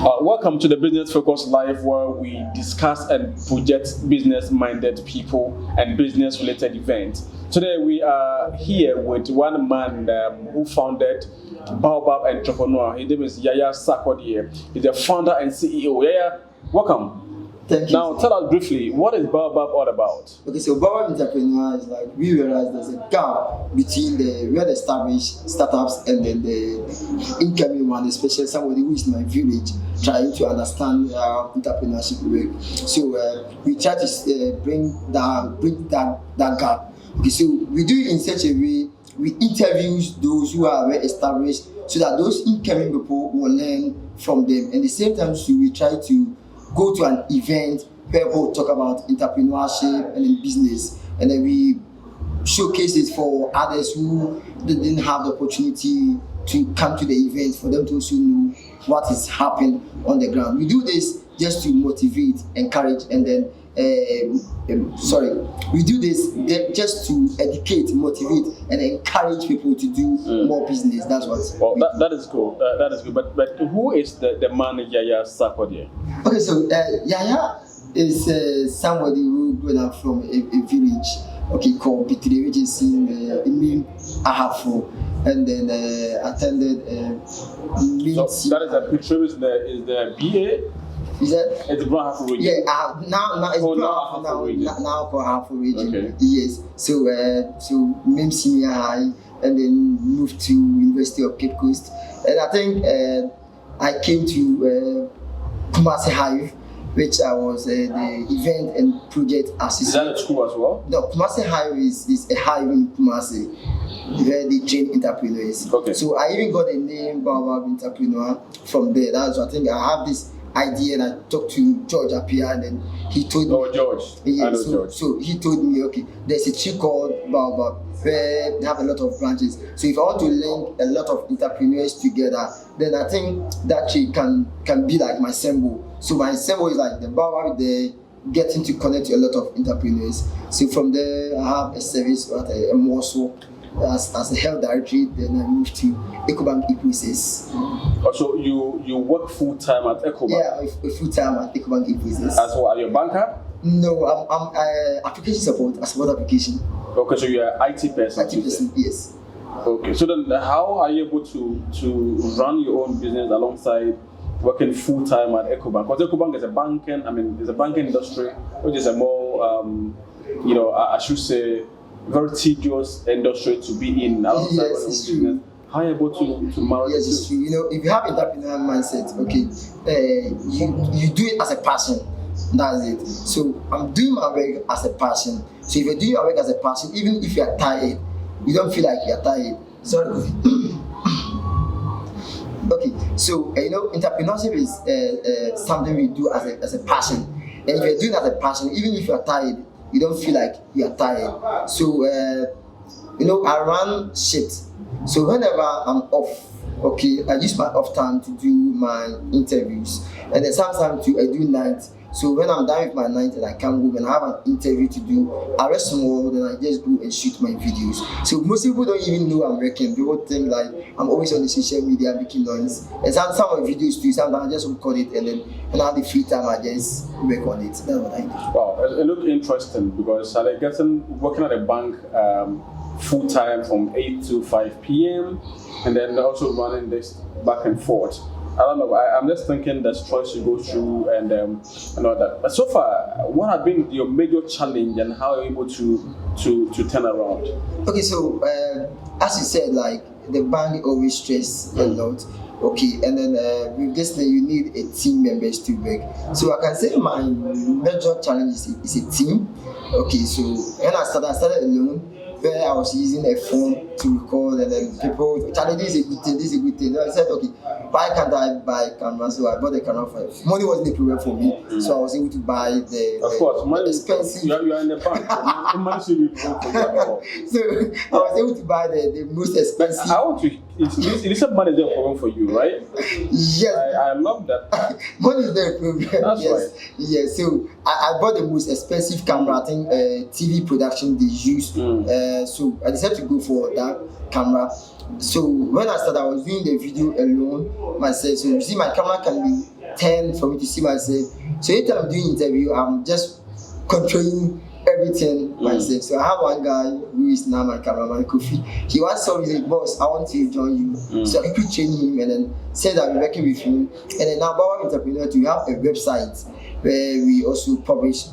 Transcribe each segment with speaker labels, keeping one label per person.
Speaker 1: Welcome to the Business Focus Live, where we discuss and project business-minded people and business-related events. Today we are here with one man who founded Baobab Entrepreneur. His name is Yaya Sarkodie. He's the founder and CEO. Yaya, welcome.
Speaker 2: Thank you.
Speaker 1: Now tell us briefly, what is Baobab all about?
Speaker 2: Okay, so Baobab Entrepreneur is like we realize there's a gap between the well-established startups and then the incoming one, especially somebody who is in my village trying to understand how entrepreneurship work. So we try to bring that gap. Okay, so we do it in such a way we interview those who are well established so that those incoming people will learn from them. And at the same time, so we try to go to an event where people talk about entrepreneurship and in business, and then we showcase it for others who didn't have the opportunity to come to the event, for them to also know what is happening on the ground. We do this just to motivate, encourage, and then we do this just to educate, motivate, and encourage people to do more business. That's what.
Speaker 1: Well, that is cool. That is good. But who is the man Yaya Sarkodie?
Speaker 2: Okay, so Yaya is somebody who grew up from a village, okay, called Pitire, which is in Imim Ahafo, and then attended.
Speaker 1: So that is a Pitire is the BA.
Speaker 2: Is that?
Speaker 1: It's Brown Half region.
Speaker 2: Yeah, now it's Brown now for half region. Okay. Yes. So Mim Senior High, and then moved to University of Cape Coast, and I think I came to Kumasi Hive, which I was the event and project assistant.
Speaker 1: Is that a school as well?
Speaker 2: No, Kumasi Hive is a hive in Kumasi where they train entrepreneurs.
Speaker 1: Okay.
Speaker 2: So I even got a name Baobab Entrepreneur from there. That's what I think. I have this idea, and I talked to George Appiah, and then he told me.
Speaker 1: Oh, George.
Speaker 2: Yeah,
Speaker 1: I know George.
Speaker 2: So he told me, okay, there's a tree called Baobab where they have a lot of branches. So if I want to link a lot of entrepreneurs together, then I think that tree can be like my symbol. So my symbol is like the Baobab there, getting to connect to a lot of entrepreneurs. So from there, I have a service at a Mosso as a health directory. Then I moved to Ecobank Equities.
Speaker 1: So you work full time at Ecobank?
Speaker 2: Yeah, full time at Ecobank Equities.
Speaker 1: As well, are you a banker?
Speaker 2: No, I'm application support, a support application.
Speaker 1: Okay, so you're an IT person.
Speaker 2: IT person, yes.
Speaker 1: Okay, so then how are you able to run your own business alongside working full time at Ecobank? Because Ecobank is a banking industry, which is a more I should say very tedious industry to be in alongside
Speaker 2: yes, it's true.
Speaker 1: Business. How are you able to marry?
Speaker 2: Yes, it's true. You know, if you have entrepreneurial mindset, okay, you do it as a passion. That's it. So I'm doing my work as a passion. So if you're doing your work as a passion, even if you're tired, you don't feel like you're tired. Sorry. Okay. So entrepreneurship is something we do as a passion. And if you're doing it as a passion, even if you're tired, you don't feel like you're tired. So I run shifts. So whenever I'm off, okay, I use my off time to do my interviews, and then sometimes I do night. So when I'm done with my night and I come home and I have an interview to do, I rest small, then I just go and shoot my videos. So most people don't even know I'm working. People think like I'm always on the social media making noise. And some of the videos too, sometimes I just record it, and then when I have the free time, I just work on it. That's what I do.
Speaker 1: Wow, it looked interesting because working at a bank full time from 8 to 5 p.m. and then also running this back and forth. I don't know. I'm just thinking the stress you go through and all that. But so far, what has been your major challenge and how are you able to turn around?
Speaker 2: Okay, so as you said, like the bank always stress a lot. Okay, and then with this thing, you need a team members to work. So I can say my major challenge is a team. Okay, so when I started alone, where I was using a phone to record, and then people, this is a good thing. So I said, okay, why can't I buy camera? So I bought the camera for money wasn't a problem for me, so I was able to buy the expensive.
Speaker 1: You are in the bank.
Speaker 2: So I was able to buy the most expensive.
Speaker 1: I want to. It's a money is a problem for you, right?
Speaker 2: Yes.
Speaker 1: I love that.
Speaker 2: Money is the problem.
Speaker 1: That's
Speaker 2: yes.
Speaker 1: right.
Speaker 2: Yes. So I bought the most expensive camera. I think TV production they use. So I decided to go for that camera. So when I started, I was doing the video alone myself. So you see, my camera can be 10 for me to see myself. So anytime I'm doing interview, I'm just controlling everything myself. So I have one guy who is now my cameraman, Kofi. He once told me, boss, I want to join you. So I quickly train him and then said I'll be working with him. And then now Bawa Entrepreneur, we have a website where we also publish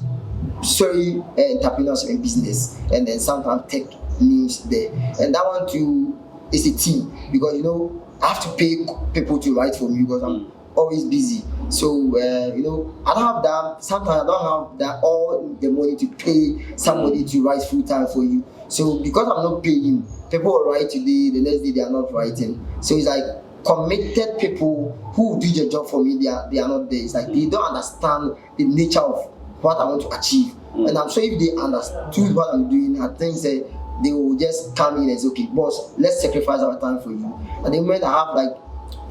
Speaker 2: story entrepreneurship and business, and then sometimes tech news there. And that one too is a team, because you know I have to pay people to write for me because I'm always busy. So you know, I don't have that. Sometimes I don't have that all the money to pay somebody to write full time for you. So because I'm not paying, people will write today, the next day they are not writing. So it's like committed people who do the job for me, they are not there. It's like they don't understand the nature of what I want to achieve. And I'm sure if they understood what I'm doing, I think they will just come in and say, okay, boss, let's sacrifice our time for you. And the moment I have like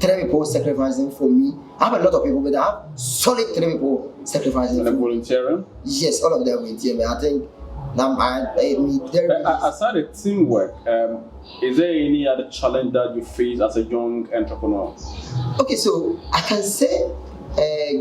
Speaker 2: 3 people sacrificing for me, I have a lot of people, but I have solid 3 people sacrificing.
Speaker 1: And volunteering?
Speaker 2: Yes, all of them volunteering. I think
Speaker 1: aside the teamwork, is there any other challenge that you face as a young entrepreneur?
Speaker 2: Okay, so I can say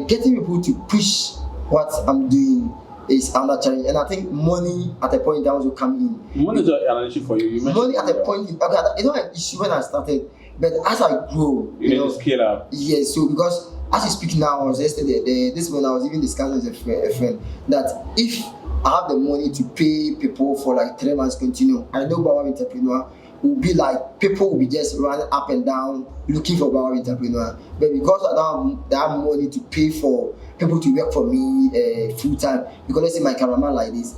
Speaker 2: getting people to push what I'm doing is another challenge, and I think money at a point that also come in.
Speaker 1: Money is an issue for you.
Speaker 2: Money at a point, okay, it's not an issue when I started, but as I grow,
Speaker 1: you need to scale up.
Speaker 2: Yes, so because as you speak now, I was yesterday, this morning I was even discussing with a friend that if I have the money to pay people for like 3 months continue, I know Bawa Entrepreneur will be like, people will be just running up and down looking for Bawa Entrepreneur. But because I don't have that money to pay for people to work for me full time, because let's say my cameraman like this,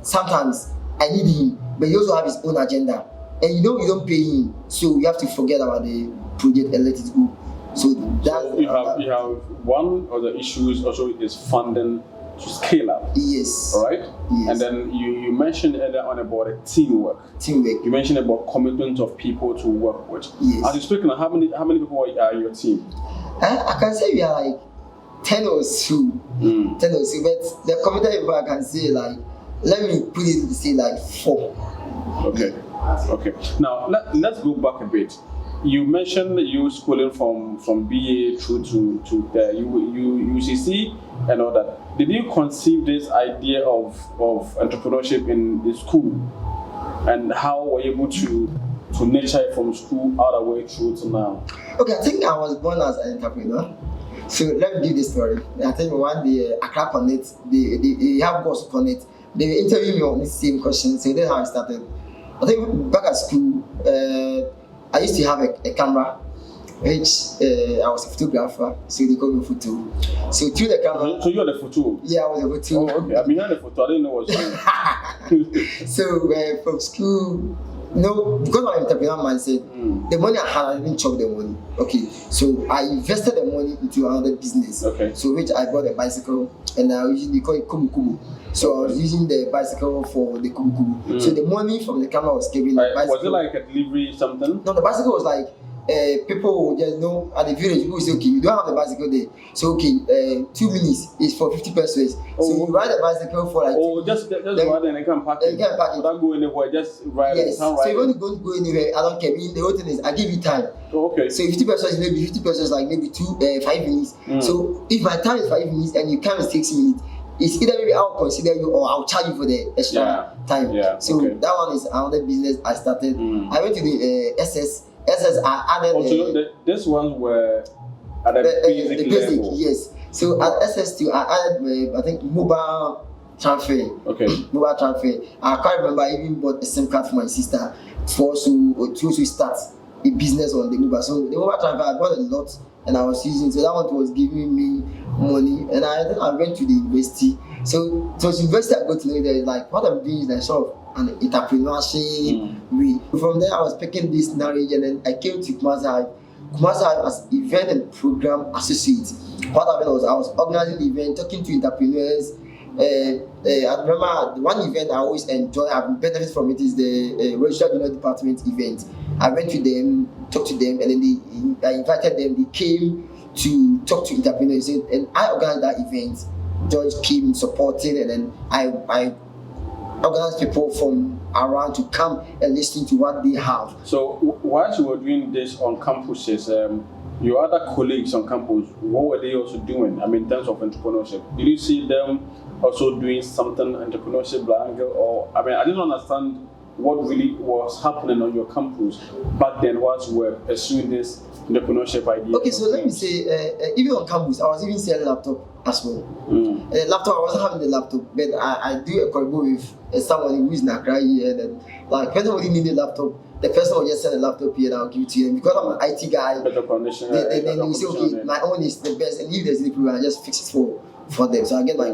Speaker 2: sometimes I need him, but he also have his own agenda. And you know you don't pay him, so you have to forget about the project and let it go. So that
Speaker 1: you have one of the issues also is funding to scale up.
Speaker 2: Yes.
Speaker 1: All right.
Speaker 2: Yes.
Speaker 1: And then you mentioned earlier on about the teamwork.
Speaker 2: Teamwork.
Speaker 1: You mentioned about commitment of people to work with.
Speaker 2: Yes.
Speaker 1: As you speak now, how many people are in your team?
Speaker 2: I can say we are like 10 or so. 10 or so, but the committed people I can say like, let me put it to say like 4.
Speaker 1: Okay. Okay. Now let's go back a bit. You mentioned you schooling from BA through to UCC and all that. Did you conceive this idea of entrepreneurship in the school, and how were you able to nurture it from school all the way through to now?
Speaker 2: Okay, I think I was born as an entrepreneur. So let me give this story. I think one day Accra Connect, they have Boss Connect. They interviewed me on this same question. So that's how I started. I think back at school, I used to have a camera, which I was a photographer, so they called me photo. So through the camera.
Speaker 1: So you're the photo?
Speaker 2: Yeah, I was a photo.
Speaker 1: Oh, okay. I mean, you're the photo. I didn't know what you.
Speaker 2: So from school, because of my entrepreneur mindset, the money I had, I didn't chop the money. Okay, so I invested the money into another business.
Speaker 1: Okay.
Speaker 2: So which I bought a bicycle, and I usually call it Kumu Kumu. So I was using the bicycle for the Kumu Kumu. So the money from the camera was given.
Speaker 1: Was it like a delivery something?
Speaker 2: No, the bicycle was like people will just know at the village. People will say, okay, you don't have the bicycle there. So okay, 2 minutes is for 50 pesos. So you ride the bicycle for like.
Speaker 1: Oh, just ride and I can park it.
Speaker 2: You can park it.
Speaker 1: Don't go anywhere. Just ride.
Speaker 2: Yes. So
Speaker 1: ride
Speaker 2: you don't go anywhere. I don't care. The whole thing is I give you time.
Speaker 1: Oh, okay.
Speaker 2: So 50 pesos is maybe 50 pesos like maybe 5 minutes. So if my time is 5 minutes and you come in 6 minutes, it's either maybe I'll consider you or I'll charge you for the extra time.
Speaker 1: Yeah.
Speaker 2: So that one is another business I started. I went to the SS, I added.
Speaker 1: Also, this ones were at a basic level.
Speaker 2: Yes. So at SS2, I added, I think, mobile transfer.
Speaker 1: Okay.
Speaker 2: Mobile transfer. I can't remember. I even bought a SIM card for my sister to start a business on the mobile. So the mobile transfer, I bought a lot, and I was using. So that one was giving me money, and I went to the university. So it was university I got to know that like what I'm doing is like sort of an entrepreneurship way. From there I was picking this knowledge, and then I came to Kumasi Hive as event and program associate. What happened was I was organizing the event, talking to entrepreneurs. I remember the one event I always enjoy, I've benefited from it, is the registered junior department event. I went to them, talked to them, and then I invited them. They came to talk to entrepreneurs, and I organized that event. George came supporting, and then I organized people from around to come and listen to what they have.
Speaker 1: So while you were doing this on campuses, your other colleagues on campus, what were they also doing? I mean, in terms of entrepreneurship, did you see them also doing something entrepreneurship angle? Or I mean, I didn't understand what really was happening on your campus back then whilst you were pursuing this entrepreneurship idea.
Speaker 2: Okay, so let me say, even on campus, I was even selling laptop as well. Laptop, I wasn't having the laptop, but I do a collabo with someone who is in Accra here, and then, like, when somebody needed a laptop, the person will just send a laptop here and I'll give it to them. Because I'm an IT guy,
Speaker 1: Better condition.
Speaker 2: then they say, okay, my own is the best, and if there's any problem, I just fix it for them. So I get my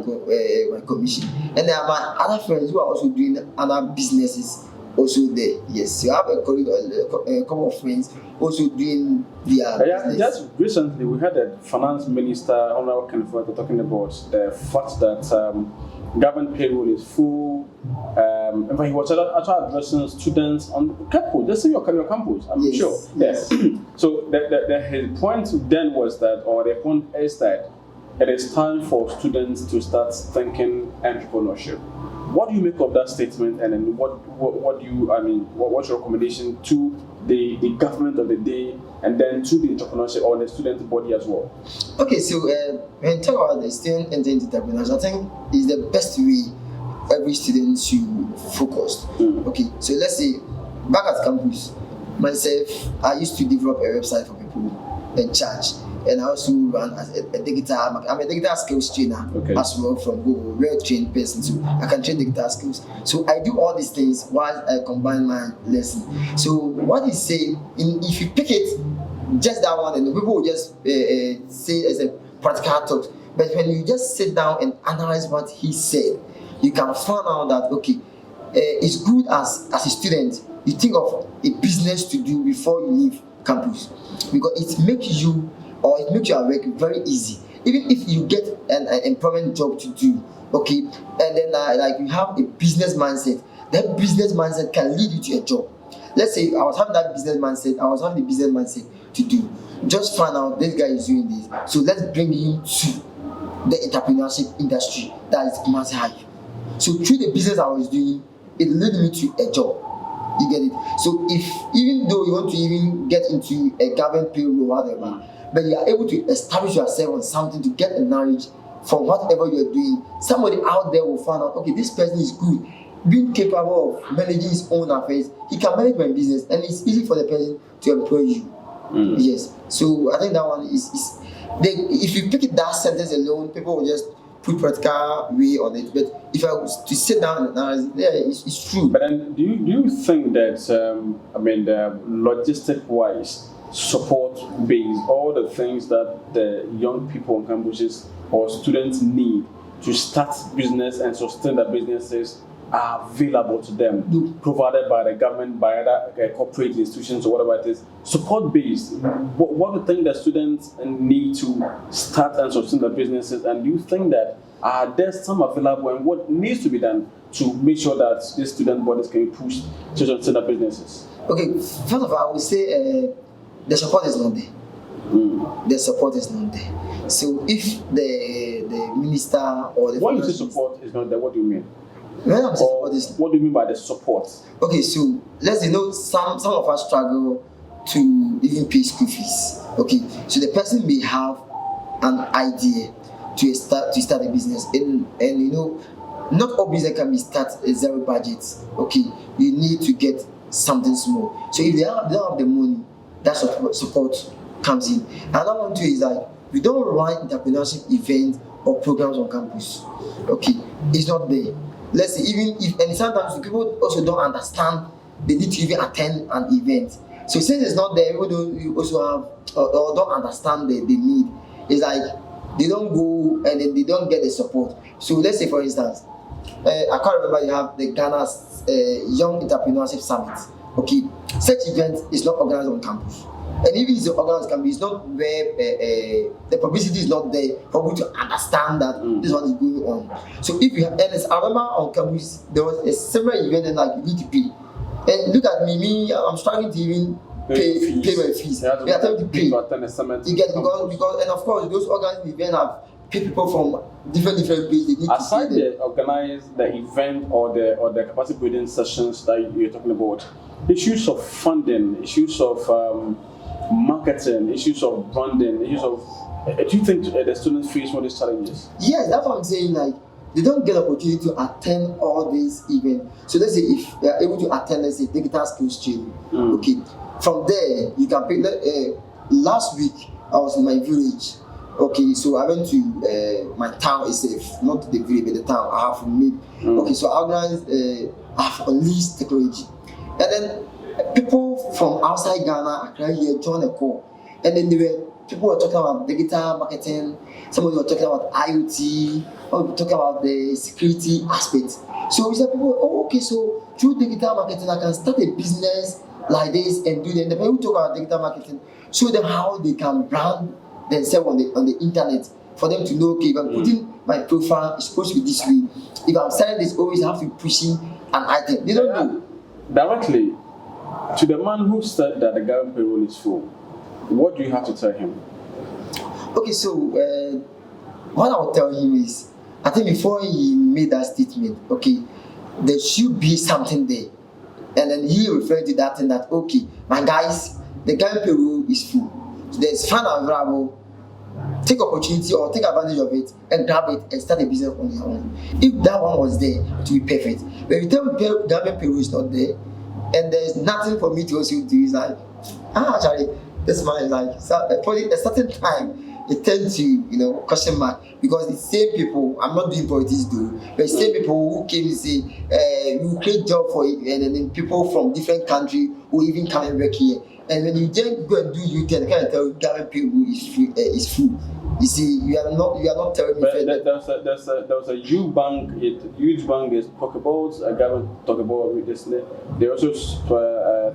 Speaker 2: commission. And there are my other friends who are also doing other businesses also there. Yes, so I have a colleague, a couple of friends also doing their business.
Speaker 1: Just recently, we had a finance minister on our conference talking about the fact that government payroll is full. In fact, he was actually addressing students on campus. Just say your campus, I'm sure.
Speaker 2: Yes.
Speaker 1: So his point then was that, or the point is that it is time for students to start thinking entrepreneurship. What do you make of that statement, and then what do you, I mean, what's your recommendation to the government of the day, and then to the entrepreneurship or the student body as well?
Speaker 2: Okay, so when you talk about the student entering entrepreneurship, I think is the best way every student should focus. Okay, so let's say back at campus, myself, I used to develop a website for people and charge. And I also run as a digital, I'm a digital skills trainer as well from Google, well-trained person, so I can train digital skills. So I do all these things while I combine my lesson. So what he say, if you pick it, just that one, and the people will just say as a practical talk. But when you just sit down and analyze what he said, you can find out that, okay, it's good as a student, you think of a business to do before you leave campus, because it makes you, or it makes your work very easy. Even if you get an employment job to do, okay, and then like you have a business mindset, that business mindset can lead you to a job. Let's say I was having that business mindset, I was having the business mindset to do. Just find out this guy is doing this, so let's bring him to the entrepreneurship industry that is much higher. So through the business I was doing, it led me to a job. You get it? So if even though you want to even get into a government payroll or whatever, but you are able to establish yourself on something to get a knowledge from whatever you're doing, somebody out there will find out, okay, this person is good, being capable of managing his own affairs, he can manage my business, and it's easy for the person to employ you. Yes. So I think that one is if you pick it that sentence alone, people will just put practical way on it. But if I was to sit down and analyze, it's true.
Speaker 1: But then, do you think that the logistic wise, support base, all the things that the young people on campuses or students need to start business and sustain their businesses are available to them, provided by the government, by other corporate institutions or whatever it is, support based? What do you think that students need to start and sustain their businesses, and do you think that there's some available, and what needs to be done to make sure that these student bodies can be pushed to sustain their businesses?
Speaker 2: Okay, first of all, I would say the support is not there. The support is not there. So if the minister or the...
Speaker 1: When you say support is not there, what do you mean?
Speaker 2: When I'm saying support is...
Speaker 1: What do you mean by the support?
Speaker 2: Okay, so let's say, some of us struggle to even pay school fees. Okay, so the person may have an idea to start a business, and not all business can be started at zero budget. Okay, you need to get something small. So if they don't have the money, that support comes in. Another one too is like, we don't run entrepreneurship events or programs on campus. Okay, it's not there. Let's say and sometimes people also don't understand they need to even attend an event. So since it's not there, people don't also have or don't understand the need. It's like they don't go and then they don't get the support. So let's say, for instance, I can't remember, you have the Ghana's Young Entrepreneurship Summit. Okay, such event is not organized on campus, and even if it's organized on campus, it's not where the publicity is not there for people to understand that this one is going on. So if you have, and I remember on campus there was a several event and like you need to pay, and look at me, I'm struggling to even pay my fees. We are trying to pay. You get because and of course those organized events have pay people from different places. They need
Speaker 1: aside
Speaker 2: to
Speaker 1: the organize the event or the capacity building sessions that you're talking about, issues of funding, issues of marketing, issues of branding, issues of. Do you think the students face one of these challenges?
Speaker 2: Yes, that's what I'm saying. Like, they don't get opportunity to attend all these events. So let's say if they are able to attend, let's say, digital skills training, okay, from there you can pick. Last week I was in my village. Okay, so I went to my town itself, not the village, but the town. I have made. Okay, so I organized. I have unleashed technology, and then people from outside Ghana, Accra here, joined the call, and then people were talking about digital marketing. Somebody were talking about IoT. Or talking about the security aspect. So we said, people, oh, okay, so through digital marketing, I can start a business like this and do that. And the people who talk about digital marketing, show them how they can brand themselves on the internet for them to know, okay, if I'm putting my profile, it's supposed to be this way. If I'm selling this, always have to be pushing an item. They don't know.
Speaker 1: Directly, to the man who said that the government payroll is full, what do you have to tell him?
Speaker 2: Okay, so what I will tell him is, I think before he made that statement, okay, there should be something there. And then he referred to that and that, okay, my guys, the government payroll is full. So there's fund available. Take opportunity or take advantage of it and grab it and start a business on your own. If that one was there, it would be perfect. But if the government payroll is not there, and there's nothing for me to also do, is like, actually, this man is like, for a certain time, it tends to, question mark, because the same people, I'm not doing politics though, but the same people who came and say, we will create job for it, and then people from different countries who even come and work here. And when you then go and do U10, I can't tell you government people is full. You see, you are not telling me.
Speaker 1: But there was a youth bank is talk about government talk about this. They also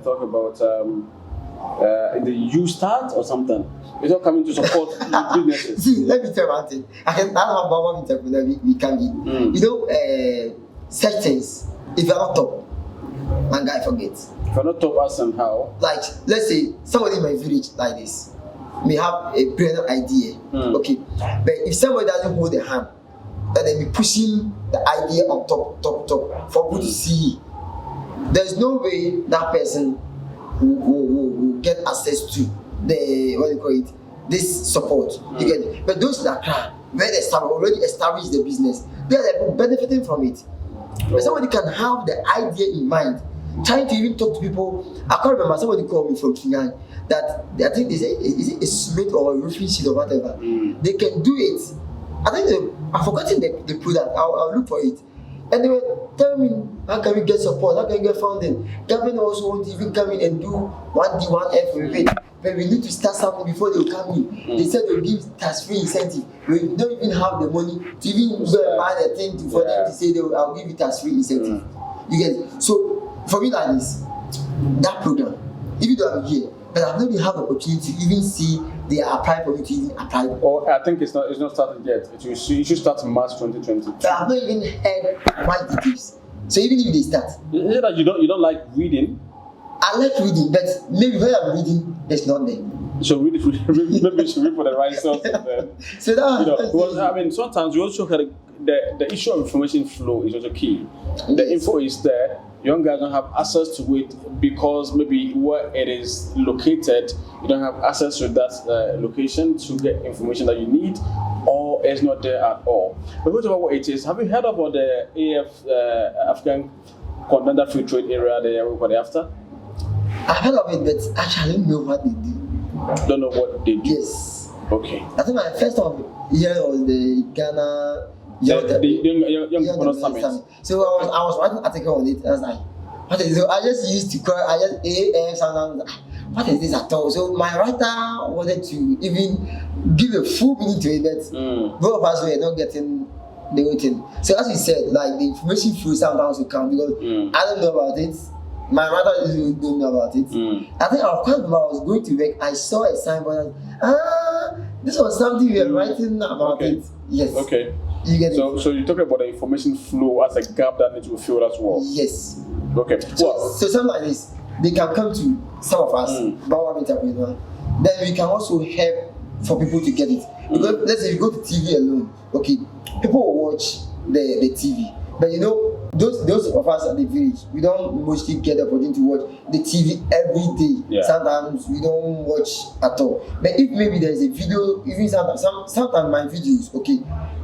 Speaker 1: talk about the U start or something. It's not coming to support businesses.
Speaker 2: See, let me tell you one thing. That's how one entrepreneur we can be. Such things. If you're not top, one guy forgets.
Speaker 1: If you're not top, us and how?
Speaker 2: Like, let's say somebody in my village like this may have a brilliant idea, okay, but if somebody doesn't hold the hand, then they be pushing the idea on top for people to see. There's no way that person will get access to this support. You get it? But those that can, where they already established the business, they are benefiting from it. But somebody can have the idea in mind, trying to even talk to people. I can't remember, somebody called me from Kingan that I think they say, is it a cement or a roofing sheet or whatever? They can do it. I think I've forgotten the product. I'll look for it. And they were telling me, how can we get support? How can we get funding? Government also won't even come in and do 1D, 1F with it. But we need to start something before they will come in. They said they'll give tax-free incentive. We don't even have the money to even go and buy the thing for them to say I'll give you tax-free incentive. You get it? So for me like this, that program, even though I'm here, but I've not even had the opportunity to even see they are applying for me to even apply.
Speaker 1: Oh, I think it's not started yet. It should start in March 2020.
Speaker 2: But I've not even heard my details. So even if they start,
Speaker 1: is it that you don't like reading?
Speaker 2: I like reading, but maybe when I'm reading, it's not there.
Speaker 1: So maybe you should read for the right sources then.
Speaker 2: So that
Speaker 1: because I mean sometimes we also had the issue of information flow is also key. The info is there. Young guys don't have access to it because maybe where it is located, you don't have access to that location to get information that you need, or it's not there at all. But what about what it is? Have you heard about the African Continental Free Trade Area that everybody after?
Speaker 2: I've heard of it, but actually I don't know what they do.
Speaker 1: Don't know what they do?
Speaker 2: Yes.
Speaker 1: Okay.
Speaker 2: I think my first time here was the Ghana
Speaker 1: Young People Summit.
Speaker 2: So I was writing an article on it. I was like, what is it? I just used to call, I just AF sometimes. What is this at all? So my writer wanted to even give a full meaning to it, but both of us were not getting the whole thing. So as we said, like the information flow sometimes will come because I don't know about it. My mother don't know about it. I think I was going to work. I saw a signboard. This was something we were writing about it. Yes.
Speaker 1: Okay.
Speaker 2: You get it.
Speaker 1: So you talk about the information flow as a gap that needs to be filled as well.
Speaker 2: Yes.
Speaker 1: Okay.
Speaker 2: So something like this, they can come to some of us, Bauer entrepreneur. Then we can also help for people to get it. Because let's say you go to TV alone, okay, people will watch the TV, but those of us at the village, we don't mostly get the opportunity to watch the TV every day.
Speaker 1: Yeah.
Speaker 2: Sometimes we don't watch at all. But if maybe there's a video, even sometimes my videos, okay,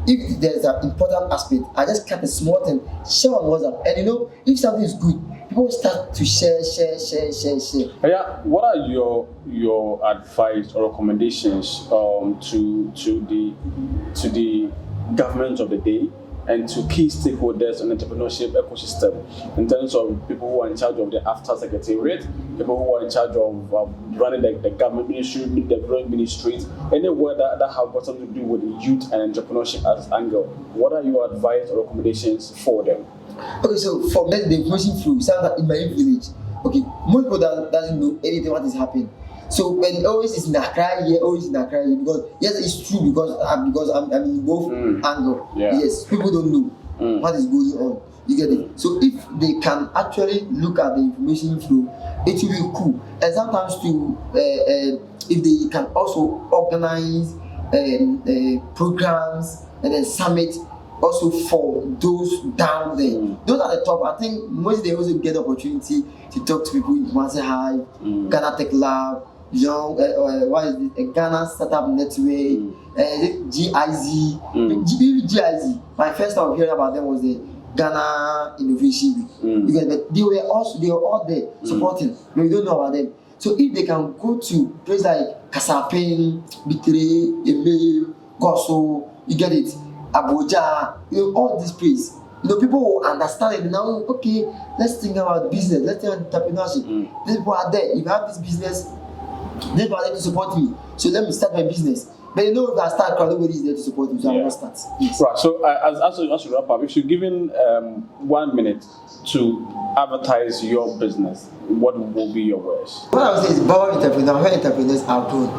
Speaker 2: if there's an important aspect, I just cut a small thing, share on WhatsApp, and if something is good, people start to share.
Speaker 1: Yeah, what are your advice or recommendations to the government of the day and to key stakeholders in the entrepreneurship ecosystem in terms of people who are in charge of the after secretariat, people who are in charge of running the government ministry, the development ministries, anywhere that have got something to do with youth and entrepreneurship as an angle? What are your advice or recommendations for them?
Speaker 2: Okay, so for me, the information flow, sometimes in my village, okay, most people doesn't know anything what is happening. So when always it's in Accra here, because yes, it's true because I'm in both angle.
Speaker 1: Yeah.
Speaker 2: Yes, people don't know what is going on. You get it? So if they can actually look at the information flow, it will be cool. And sometimes if they can also organize programs and then summit also for those down there. Those at the top, I think most they also get the opportunity to talk to people in Kumasi High, Ghana Tech Lab, what is it? A Ghana Startup Network, GIZ. GIZ. My first time hearing about them was the Ghana Innovation Week. Because they were all there supporting, but we don't know about them. So if they can go to places like Kasapin, Bitre, Eme, Goso, you get it, Abuja, all these places. People will understand it now. Okay, let's think about business. Let's think about entrepreneurship. These people are there. If I have this business, these people are there to support me. So let me start my business. But if I start, nobody is there to support me. So I'm going to start. Yes.
Speaker 1: Right. So as you wrap up, if you're given 1 minute to advertise your business, what will be your words?
Speaker 2: What I would say is, Baba entrepreneurs, where entrepreneurs are grown.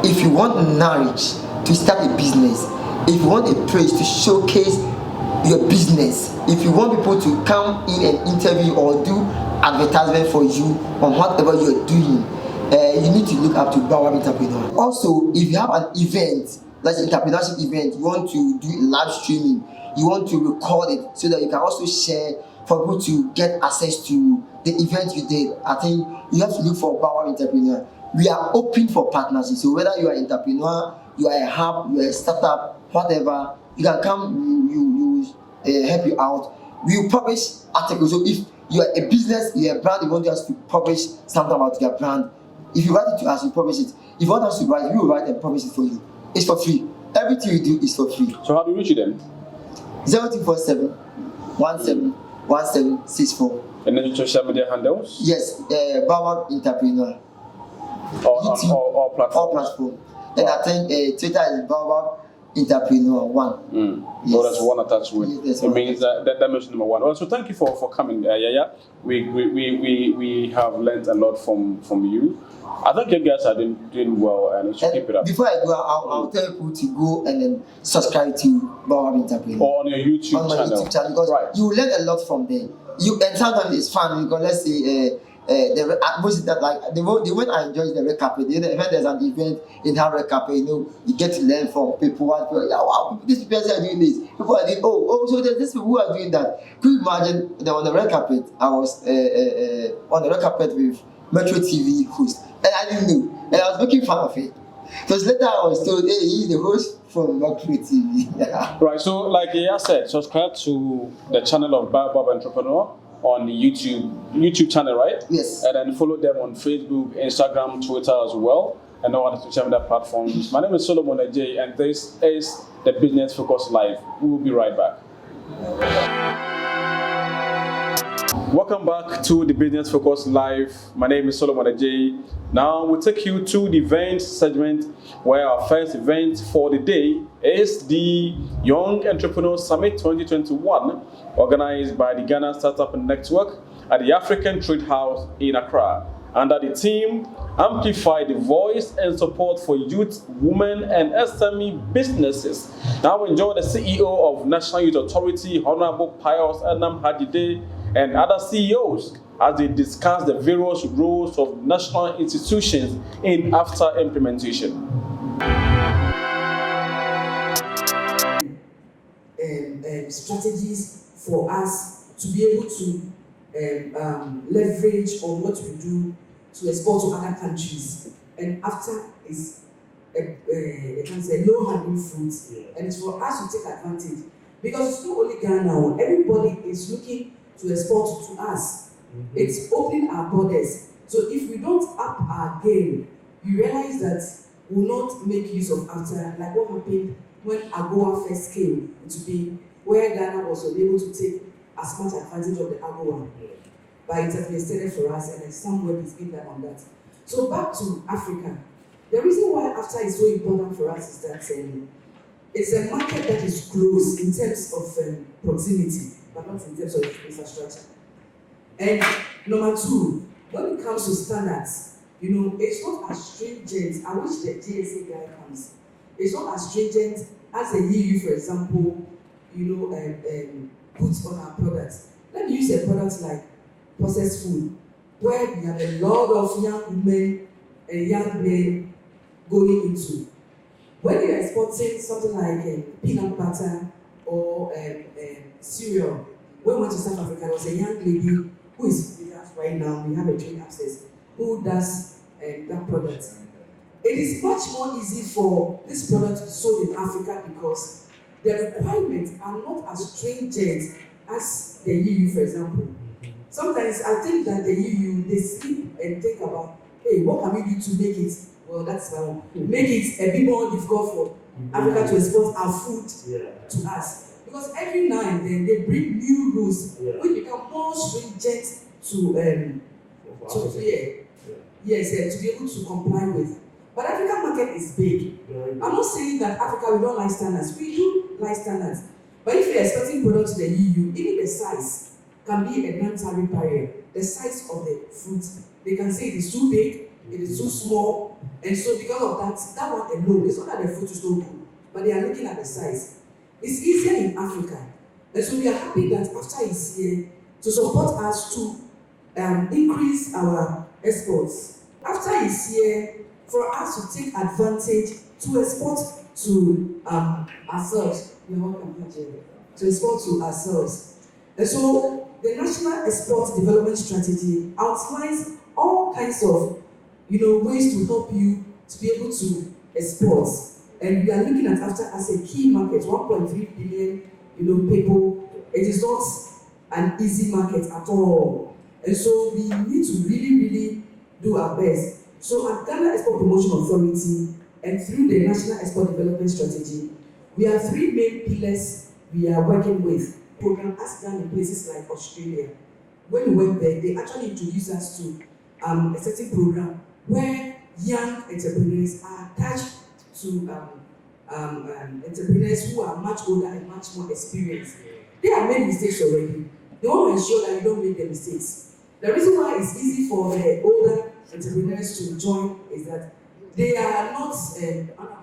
Speaker 2: If you want knowledge to start a business, if you want a place to showcase your business, if you want people to come in and interview or do advertisement for you on whatever you're doing, you need to look up to Bawab Entrepreneur. Also, if you have an event, like an entrepreneurship event, you want to do live streaming, you want to record it so that you can also share for people to get access to the event you did, I think you have to look for Bawab Entrepreneur. We are open for partnership. So whether you are an entrepreneur, you are a hub, you are a startup, whatever, you can come, you help you out. We will publish articles. So if you are a business, you are a brand, you want us to publish something about your brand, if you write it to us, we publish it. If you want us to write, we will write and publish it for you. It's for free. Everything you do is for free.
Speaker 1: So how do you reach you then?
Speaker 2: 0247 1764.
Speaker 1: And then social media handles?
Speaker 2: Yes, Bawab Entrepreneur.
Speaker 1: All platforms?
Speaker 2: All platforms. And I think Twitter is Bawab Entrepreneur 1.
Speaker 1: Yes. So that's one attached with. Yes, it means that dimension number 1. Well, so thank you for coming, Yaya. We have learned a lot from you. I think you guys are doing well, and you should keep it up.
Speaker 2: Before I go, I'll tell people to go and then subscribe to Bawab Entrepreneur.
Speaker 1: Or on your YouTube channel.
Speaker 2: On my YouTube channel, because you will learn a lot from there. And sometimes it's fun because let's say the way I enjoy the red carpet, when there's an event in our red carpet, you get to learn from people. Wow, these people are doing this. People are doing so there's these people who are doing that. Could you imagine that on the red carpet? I was on the red carpet with Metro TV host, and I didn't know, and I was making fun of it. Because later I was told, hey, he's the host from Metro TV.
Speaker 1: Right. So, like Yaya said, subscribe to the channel of Bawab Entrepreneur on the YouTube channel, right?
Speaker 2: Yes.
Speaker 1: And then follow them on Facebook, Instagram, Twitter as well, and all other social media platforms. My name is Solomon Ajay, and this is the Business Focus Live. We will be right back. Welcome back to the Business Focus Live. My name is Solomon Ajay. Now we'll take you to the event segment, where our first event for the day is the Young Entrepreneur Summit 2021, organized by the Ghana Startup Network at the African Trade House in Accra, under the theme Amplify the Voice and Support for Youth, Women and SME Businesses. Now enjoy the CEO of National Youth Authority, Honorable Pius Enam Hadide, and other CEOs as they discuss the various roles of national institutions in after implementation.
Speaker 3: Strategies for us to be able to leverage on what we do to export to other countries. And after is I can say low-hanging fruit, and it's for us to take advantage. Because it's not only Ghana, everybody is looking to export to us. It's opening our borders. So if we don't up our game, you realize that we will not make use of after, like what happened when AGOA first came into being, where Ghana was unable to take as much advantage of the AGOA. But it has been extended for us, and some work is being done on that. So back to Africa. The reason why AFTA is so important for us is that it's a market that is close in terms of proximity, but not in terms of infrastructure. And number two, when it comes to standards, it's not as stringent. I wish the GSA guy comes. It's not as stringent as the EU, for example, puts on our products. Let me use a product like processed food, where we have a lot of young women and young men going into. When you're exporting something like peanut butter or cereal, when we went to South Africa, there was a young lady who is with us right now. We have a train upstairs who does that product. It is much more easy for this product to be sold in Africa because the requirements are not as stringent as the EU, for example. Sometimes I think that the EU, they sleep and think about, hey, what can we do to make it, well, that's make it a bit more difficult for Africa to export our food to us. Because every now and then they bring new rules which become more stringent to be able to comply with. But African market is big. I'm not saying that Africa, we don't like standards. We do like standards. But if you're exporting products to the EU, even the size can be a non-tariff barrier. The size of the fruit, they can say it is too big, it is too small, and so because of that one alone, it's not that the fruit is not good, but they are looking at the size. It's easier in Africa. And so we are happy that AFTA is here to support us to increase our exports. AFTA is here for us to take advantage to export to ourselves. You're welcome, to export to ourselves. And so the National Export Development Strategy outlines all kinds of ways to help you to be able to export. And we are looking at AFTA as a key market, 1.3 billion people. It is not an easy market at all. And so we need to really, really do our best. So at Ghana Export Promotion Authority and through the National Export Development Strategy, we have three main pillars we are working with. Program as done in places like Australia. When we went there, they actually introduced us to a certain program where young entrepreneurs are attached to entrepreneurs who are much older and much more experienced. They have made mistakes already. They want to ensure that you don't make the mistakes. The reason why it's easy for the older entrepreneurs to join is that they are not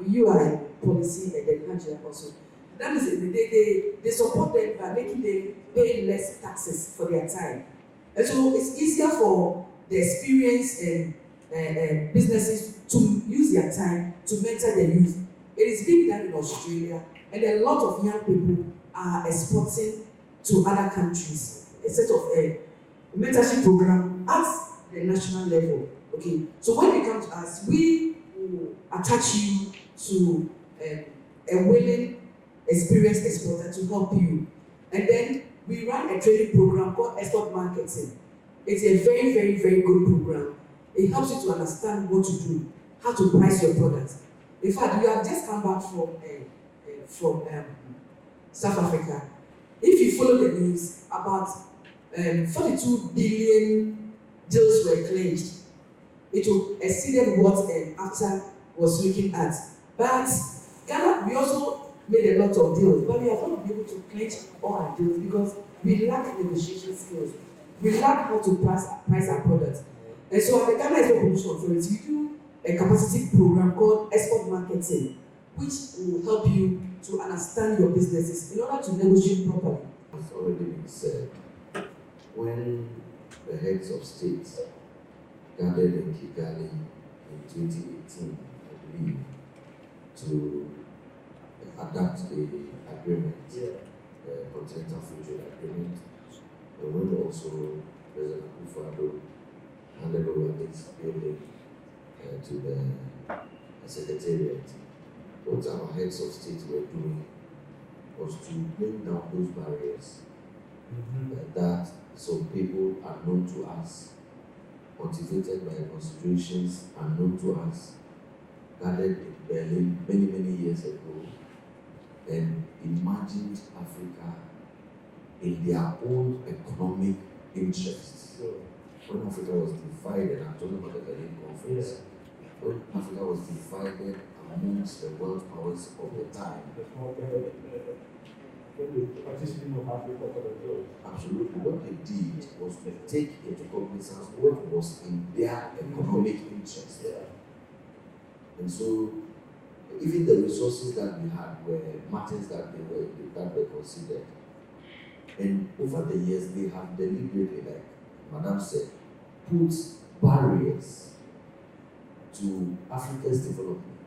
Speaker 3: UI policy and the country also. That means they support them by making them pay less taxes for their time. And so it's easier for the experienced businesses to use their time to mentor the youth. It is being done in Australia, and a lot of young people are exporting to other countries. A set of a mentorship program at the national level. Okay, so when you come to us, we will attach you to a willing, experienced exporter to help you. And then we run a training program called Export Marketing. It's a very, very, very good program. It helps you to understand what to do, how to price your product. In fact, you have just come back from South Africa. If you follow the news, about 42 billion deals were clinched. It exceeded what AFTA was looking at. But Ghana, we also made a lot of deals, but we have not been able to clinch all our deals because we lack negotiation skills. We lack how to price our products. And so at the Ghana Export Promotion Authority, we do a capacity program called Export Marketing, which will help you to understand your businesses in order to negotiate properly.
Speaker 4: It's already been said when the heads of states gathered in Kigali in 2018, I believe, to adapt the agreement, the Continental Free Trade Agreement. and when also President Akufo-Addo handed over this building to the Secretariat, what our heads of state were doing was to bring down those barriers that some people are known to us, motivated by considerations unknown to us, gathered in Berlin many years ago, and imagined Africa in their own economic interests. When Africa was divided, I'm talking about the Berlin Conference, when Africa was divided amongst the world powers of the time. Absolutely. What they did was to take into cognizance what was in their economic interest. And so, even the resources that we had were matters that were considered. And over the years, they have deliberately, like Madam said, put barriers to Africa's development.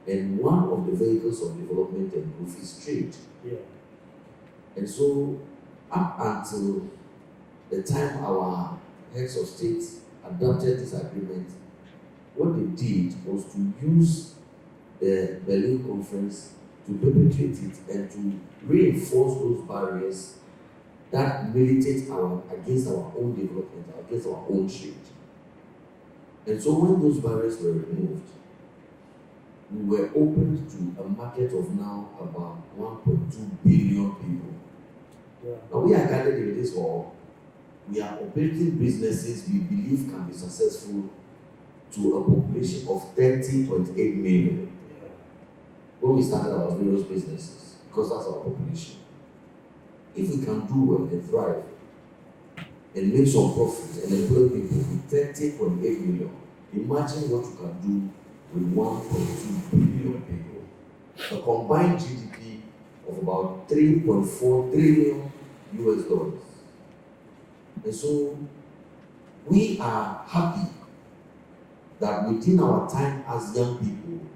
Speaker 4: And one of the vehicles of development and growth is trade. And so, up until the time our heads of state adopted this agreement, what they did was to use the Berlin Conference to perpetuate it and to reinforce those barriers that militate against our own development, against our own trade. And so when those barriers were removed, we were opened to a market of now about 1.2 billion people. Now we are gathered in this hall, we are operating businesses we believe can be successful to a population of 30.8 million. When we started our various businesses, because that's our population. If we can do well and thrive and make some profit and employ people with 30.8 million, imagine what you can do with 1.2 billion people. A combined GDP of about 3.4 trillion US dollars. And so we are happy that within our time as young people,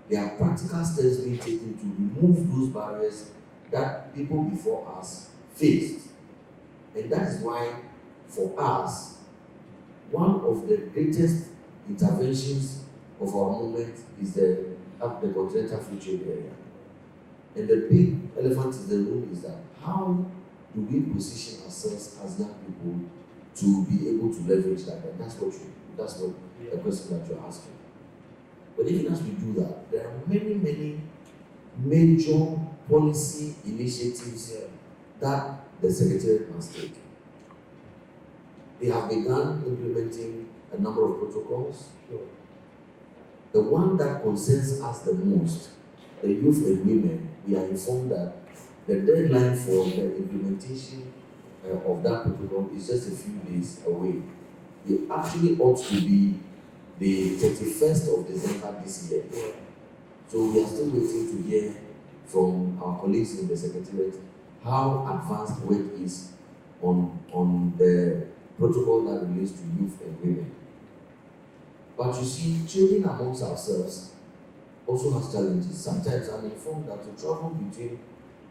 Speaker 4: there are practical steps being taken to remove those barriers that people before us faced. And that is why, for us, one of the greatest interventions of our movement is the Continental Free Trade Area. And the big elephant in the room is that how do we position ourselves as young people to be able to leverage that? And that's what the question that you're asking. But even as we do that, there are many major policy initiatives that the Secretariat must take. They have begun implementing a number of protocols. The one that concerns us the most, the youth and women, we are informed that the deadline for the implementation of that protocol is just a few days away. It actually ought to be the 31st of December this year. So we are still waiting to hear from our colleagues in the Secretariat how advanced work is on the protocol that relates to youth and women. But you see, trading amongst ourselves also has challenges. Sometimes I'm informed that to travel between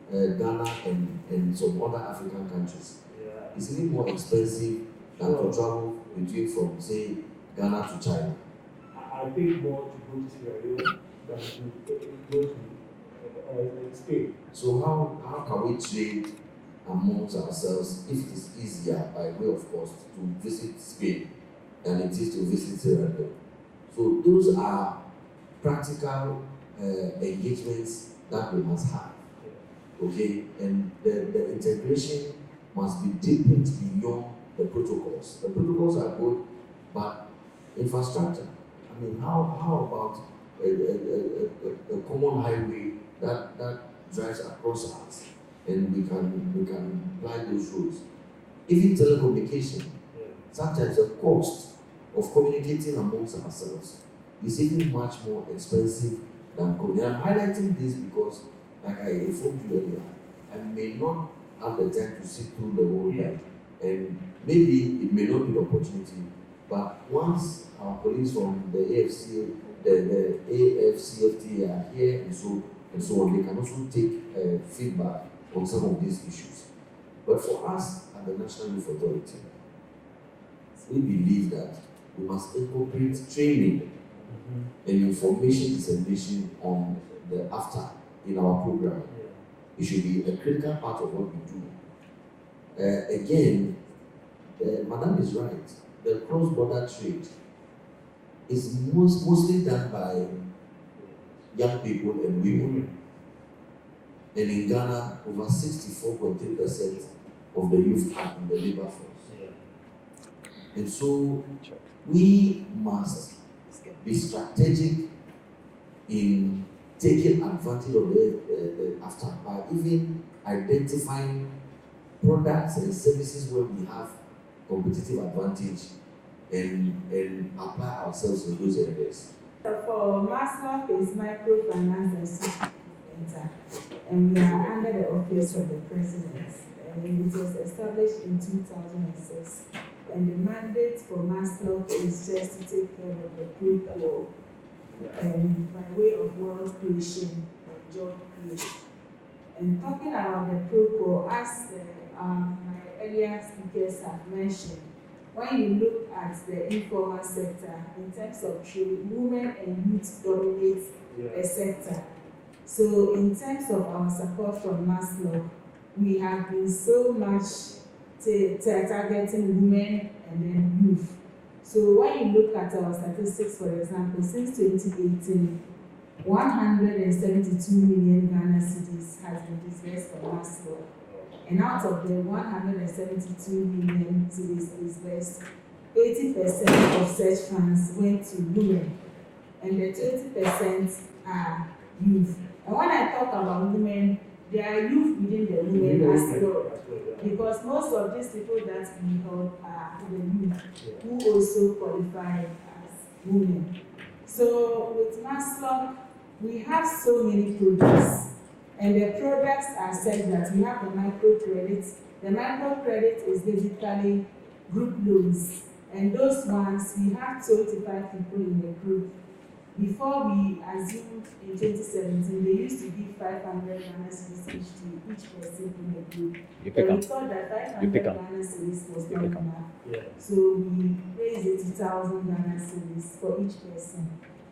Speaker 4: Ghana and some other African countries is even more expensive than to travel between from, say, Ghana to China.
Speaker 5: I think more to go to Sierra Leone than to go to Spain.
Speaker 4: So how can we trade amongst ourselves if it is easier by way of cost to visit Spain than it is to visit Sierra Leone? So those are practical engagements that we must have. Okay, and the integration must be deepened beyond the protocols. The protocols are good, but infrastructure. I mean, how about a common highway that drives across us, and we can plan those roads. Even telecommunication. Sometimes the cost of communicating amongst ourselves is even much more expensive than communicating. I'm highlighting this because, like I informed you earlier, I may not have the time to sit through the whole night, and maybe it may not be the opportunity. But once our colleagues from the AFC, the AFCFTA are here and so on, they can also take feedback on some of these issues. But for us at the National Youth Authority, we believe that we must incorporate training and information dissemination on the after in our program. It should be a critical part of what we do. Again, Madam is right. The cross-border trade is mostly done by young people and women. And in Ghana, over 64.3% of the youth are in the labor force. And so we must be strategic in taking advantage of the after by even identifying products and services where we have competitive advantage and apply ourselves in those areas.
Speaker 6: For Maslow is microfinance and social center, and we are under the office of the president. And it was established in 2006. And the mandate for Maslow is just to take care of the people and by way of wealth creation and job creation. And talking about the people, as my earlier speakers have mentioned, when you look at the informal sector, in terms of trade, women and youth dominate the sector. So in terms of our support from Maslow, we have been so much targeting women and then youth. So when you look at our statistics, for example, since 2018, 172 million Ghana cedis has been disbursed for Maslow. And out of the 172 million cedis disbursed, 80% of such funds went to women, and the 20% are youth. And when I talk about women, there are youth within the women as well, because most of these people that we help are the youth who also qualify as women. So with Maslow, we have so many products, and the products are said that we have the microcredit. The microcredit is basically group loans, and those ones, we have 25 people in the group. Before we assumed in 2017, they used to give 500 Ghana cedis each to each person in the group. But we thought that 500 Ghana cedis was not enough. So we raised it to 1,000 Ghana cedis for each person.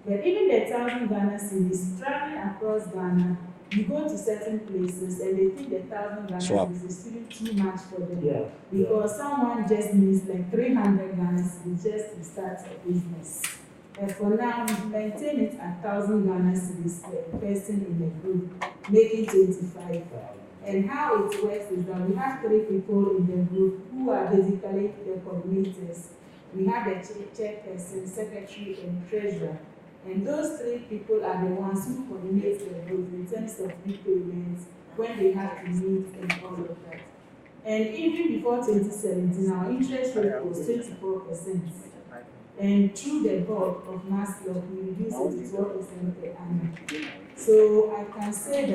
Speaker 6: But even the 1,000 Ghana cedis, traveling across Ghana, you go to certain places and they think the 1,000 Ghana cedis is still too much for them. Because someone just needs like 300 Ghana cedis just to start a business. And for now, we maintain it at 1,000 Ghana cedis per person in the group, making 25. And how it works is that we have 3 people in the group who are basically the coordinators. We have the chairperson, secretary, and treasurer. And those 3 people are the ones who coordinate the group in terms of repayments, when they have to meet, and all of that. And even before 2017, our interest rate was 24%. And through the board of Maslow, we reduced it to 12% per annum. So I can say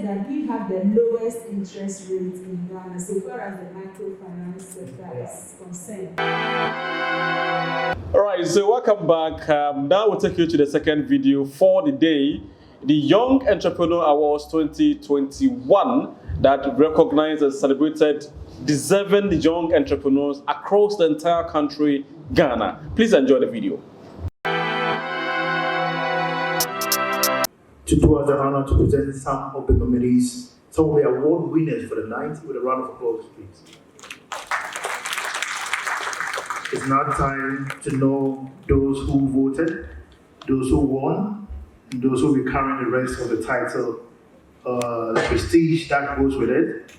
Speaker 6: that we have the lowest interest rate in Ghana, so far as the microfinance sector is concerned.
Speaker 1: All right, so welcome back. Now we'll take you to the second video for the day, the Young Entrepreneur Awards 2021 that recognized and celebrated deserving young entrepreneurs across the entire country, Ghana. Please enjoy the video.
Speaker 5: To do us the honor to present some of the nominees, some of the award winners for the night, with a round of applause, please. It's now time to know those who voted, those who won, and those who will be carrying the rest of the title, the prestige that goes with it,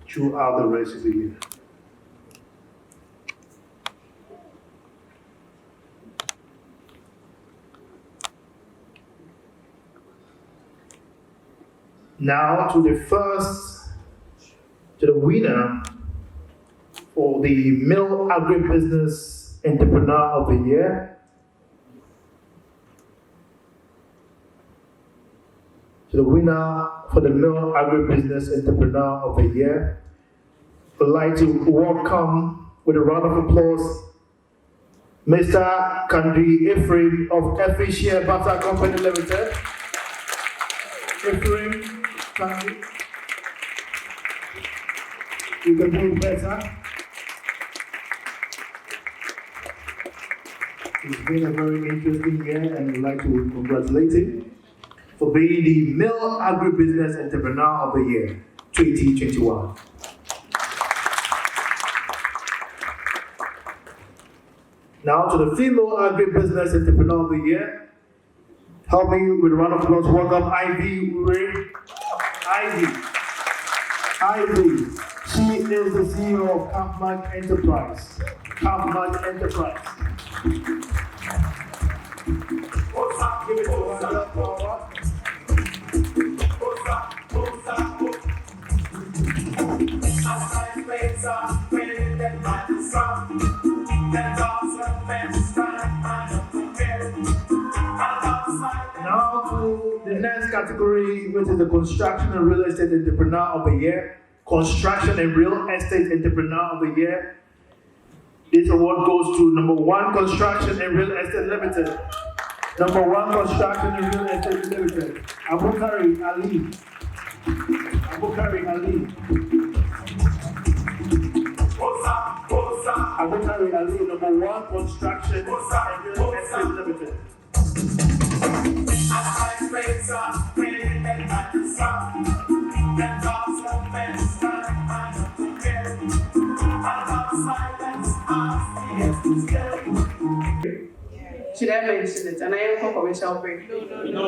Speaker 5: throughout the rest of the year. Now to the winner for the Male Agribusiness Entrepreneur of the Year. To the winner for the Male Agribusiness Entrepreneur of the Year, I'd like to welcome with a round of applause Mr. Kandri Ephraim of Effie Share Butter Company Limited. Ephraim Kandri. You can do better. It's been a very interesting year, and I'd like to congratulate him for being the Male Agribusiness Entrepreneur of the Year 2021. Now to the Female Agribusiness Entrepreneur of the Year. Help me with a round of applause. Welcome Ivy Ray. Ivy. She is the CEO of Kampman Enterprise. Kampman Enterprise. Give it to her. Now to the next category, which is the Construction and Real Estate Entrepreneur of the Year. Construction and Real Estate Entrepreneur of the Year. This award goes to number 1 Construction and Real Estate Limited. Number 1 Construction and Real Estate Limited. Abukari Ali. Abukari Ali. Abukari Ali, number 1 Construction and Real Estate Limited.
Speaker 7: Should I mention it? And I am for commercial break. No.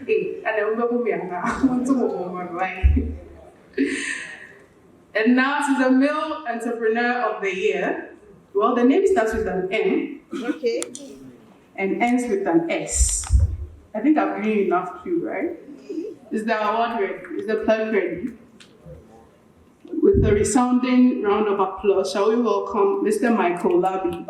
Speaker 7: Hey, and I remember me and I want to move on, right? And now to the Male Entrepreneur of the Year. Well, the name starts with an M.
Speaker 8: Okay.
Speaker 7: And ends with an S. I think I've given you enough clue, right? Is the award ready? Is the plug ready? With a resounding round of applause, shall we welcome Mr. Michael Labi.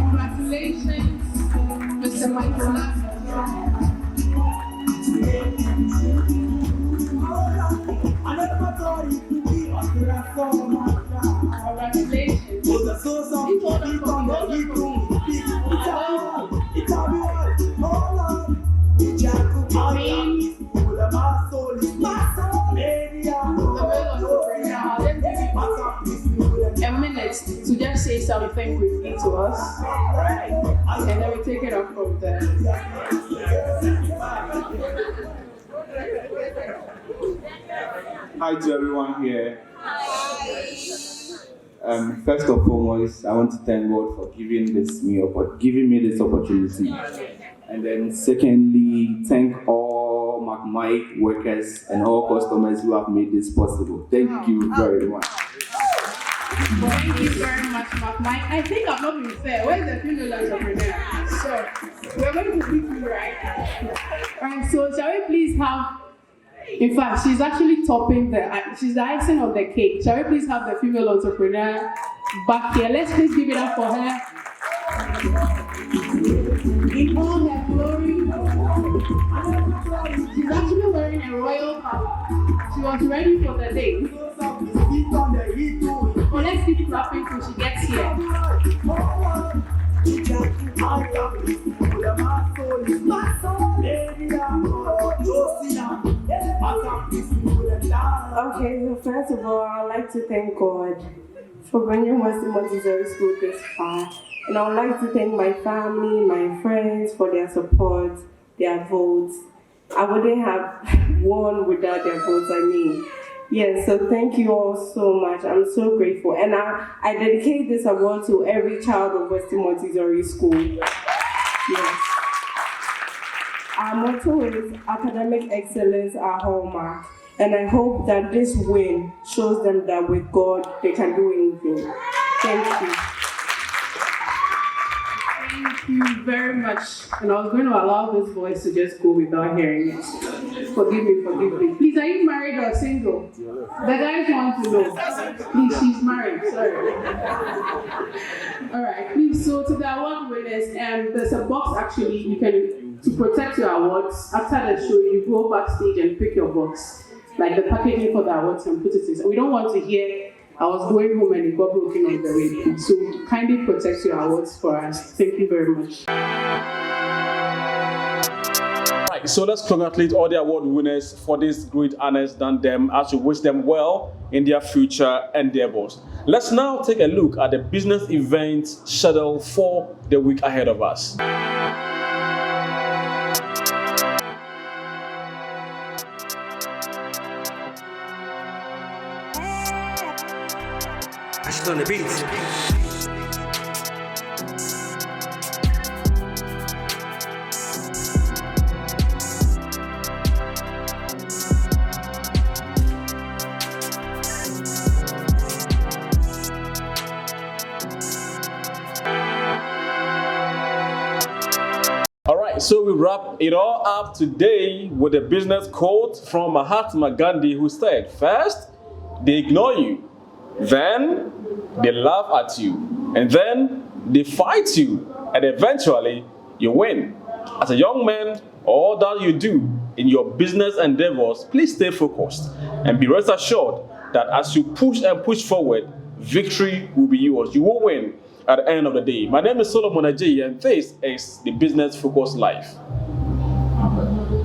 Speaker 7: Congratulations, Mr. Michael Labi. A minute to just say something briefly to us, and then we take it up from there.
Speaker 9: Hi to everyone here. First and foremost, I want to thank God for giving me this opportunity. And then secondly, thank all Mike workers and all customers who have made this possible. Thank you very much.
Speaker 7: Thank you very much, Mike. I think I've not been fair. Where's the female entrepreneur? So, we're going to pick you right. Alright, so shall we please have, in fact, she's actually topping she's the icing on the cake. Shall we please have the female entrepreneur back here? Let's please give it up for her. In all her glory. She's actually wearing a royal color. She was ready for the day. Well, let's keep clapping till she gets here.
Speaker 8: Okay, so first of all, I'd like to thank God for bringing Western Montessori School this far. And I would like to thank my family, my friends for their support, their votes. I wouldn't have won without their votes, Yes, so thank you all so much. I'm so grateful. And I dedicate this award to every child of Western Montessori School. Yes. Our motto is academic excellence, our hallmark. And I hope that this win shows them that with God, they can do anything. Thank you.
Speaker 7: Thank you very much. And I was going to allow this voice to just go without hearing it. Forgive me. Please, are you married or single? The guys want to know. Please, she's married. Sorry. All right. Please, so to the award winners, there's a box actually you can, to protect your awards. After the show, you go backstage and pick your box. like the packaging for the awards and put it in. So we don't want to hear, I was going home and it got broken on the way. So kindly protect your awards for us. Thank you very much.
Speaker 1: Right, so let's congratulate all the award winners for this great honors done them as we wish them well in their future endeavors. Let's now take a look at the business event schedule for the week ahead of us.
Speaker 10: On the beat.
Speaker 1: All right, so we wrap it all up today with a business quote from Mahatma Gandhi, who said, "First, they ignore you, then they laugh at you, and then they fight you, and eventually you win." As a young man, all that you do in your business endeavors, please stay focused and be rest assured that as you push and push forward, victory will be yours. You will win at the end of the day. My name is Solomon Ajayi, and this is the Business Focus Life.